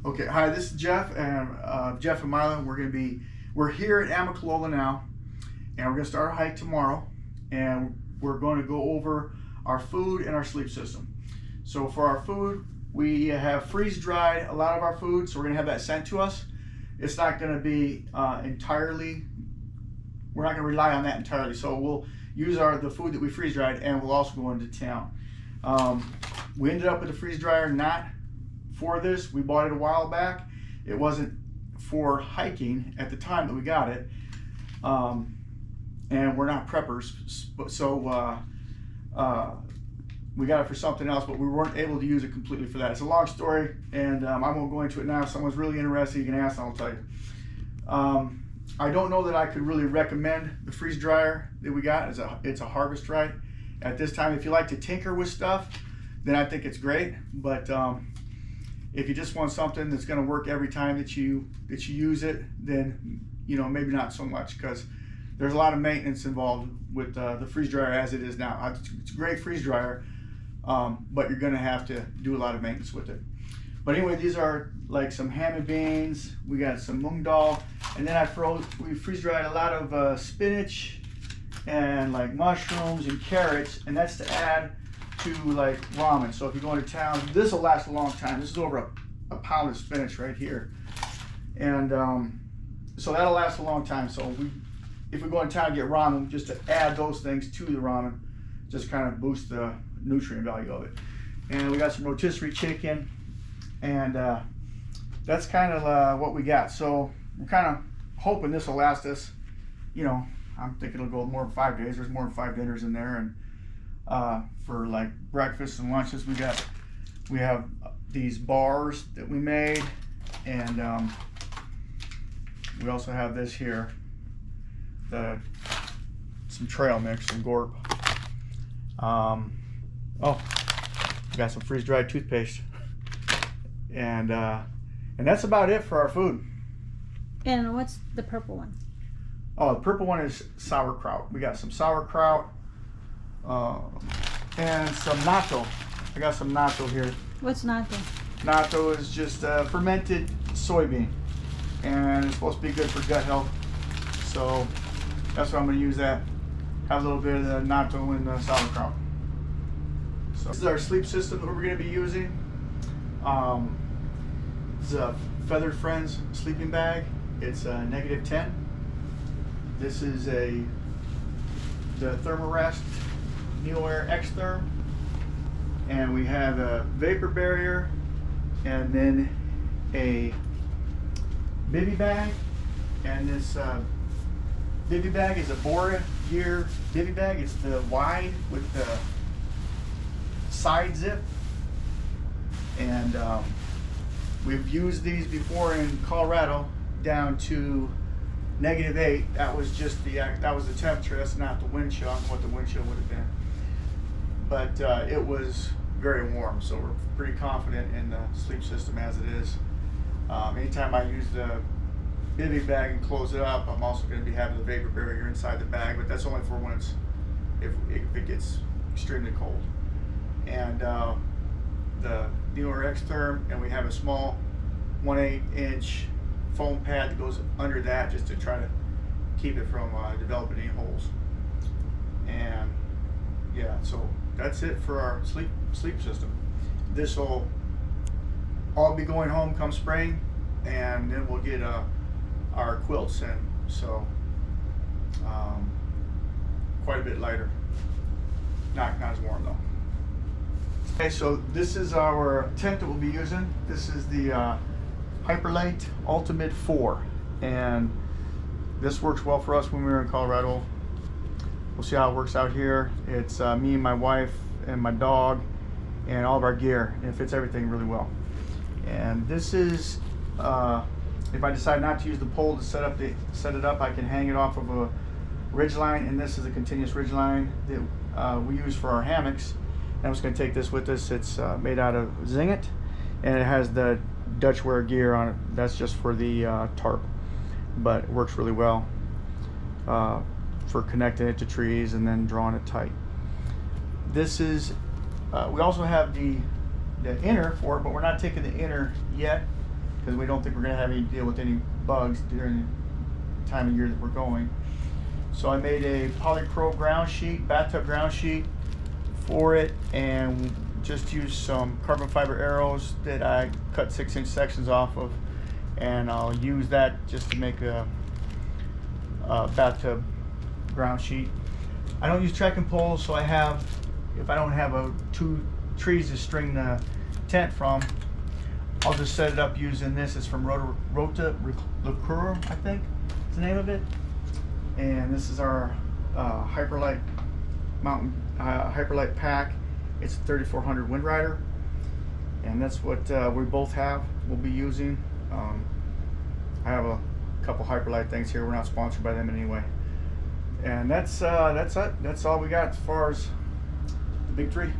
Okay, hi, this is Jeff and Jeff and Mila. We're here at Amicalola now, and we're gonna start our hike tomorrow, and we're going to go over our food and our sleep system. So for our food, we have freeze-dried a lot of our food, so we're gonna have that sent to us. It's not gonna be entirely, we're not gonna rely on that entirely. So we'll use the food that we freeze-dried, and we'll also go into town. We ended up with a freeze dryer not for this. We bought it a while back. It wasn't for hiking at the time that we got it, and we're not preppers, so we got it for something else, but we weren't able to use it completely for that. It's a long story, and I won't go into it now. If someone's really interested, you can ask and I'll tell you. I don't know that I could really recommend the freeze dryer that we got. It's a Harvest Right at this time. If you like to tinker with stuff, then I think it's great, but if you just want something that's going to work every time that you use it, then maybe not so much, because there's a lot of maintenance involved with the freeze dryer as it is now. It's a great freeze dryer, but you're going to have to do a lot of maintenance with it. But anyway, these are like some ham and beans. We got some mung dal, and then we freeze dried a lot of spinach and like mushrooms and carrots, and that's to add to like ramen. So if you go into town, this will last a long time. This is over a pound of spinach right here, and so that'll last a long time. So if we go in town and get ramen, just to add those things to the ramen, just kind of boost the nutrient value of it. And we got some rotisserie chicken, and that's kind of what we got. So we're kind of hoping this will last us, I'm thinking it'll go more than 5 days. There's more than 5 dinners in there, and for like breakfast and lunches, we have these bars that we made, and we also have this here, some trail mix, some gorp. Oh, we got some freeze-dried toothpaste, and that's about it for our food. And what's the purple one? Oh, the purple one is sauerkraut. We got some sauerkraut and some natto. I got some natto here. What's natto? Natto is just fermented soybean, and it's supposed to be good for gut health. So that's why I'm going to use that. Have a little bit of the natto and the sauerkraut. So this is our sleep system that we're going to be using. This is a Feathered Friends sleeping bag. It's -10. This is the Thermarest NeoAir X-Therm, and we have a vapor barrier, and then a bivy bag, and this bivy bag is a Bora Gear bivy bag. It's the wide with the side zip, and we've used these before in Colorado down to -8. That was just that was the temperature. That's not the wind chill. I don't know what the wind chill would have been, but it was very warm. So we're pretty confident in the sleep system as it is. Anytime I use the bivy bag and close it up, I'm also going to be having the vapor barrier inside the bag, but that's only for when if it gets extremely cold. And the NeoAir X-Therm, and we have a small 1/8 inch foam pad that goes under that, just to try to keep it from developing any holes. And yeah, so that's it for our sleep system. This will all be going home come spring, and then we'll get our quilts in, so quite a bit lighter, not as warm though. Okay, so this is our tent that we'll be using. This is the Hyperlite Ultimate 4, and this works well for us when we were in Colorado. We'll see how it works out here. It's me and my wife and my dog and all of our gear, and it fits everything really well. And this is if I decide not to use the pole to set it up, I can hang it off of a ridge line, and this is a continuous ridge line that we use for our hammocks. And I'm just going to take this with us. It's made out of zinget, and it has the Dutch wear gear on it. That's just for the tarp, but it works really well for connecting it to trees and then drawing it tight. This is we also have the inner for it, but we're not taking the inner yet. because we don't think we're going to have any deal with any bugs during the time of year that we're going. So I made a polycro ground sheet, bathtub ground sheet for it, and just used some carbon fiber arrows that I cut 6-inch sections off of, and I'll use that just to make a bathtub ground sheet. I don't use trekking poles, so I have, if I don't have two trees to string the tent from, I'll just set it up using this. It's from Rota Liqueur, I think is the name of it. And this is our Hyperlight mountain Hyperlight pack. It's a 3400 Wind Rider, and that's what we both have. We'll be using. I have a couple Hyperlight things here. We're not sponsored by them anyway. And that's it. That's all we got as far as the big three.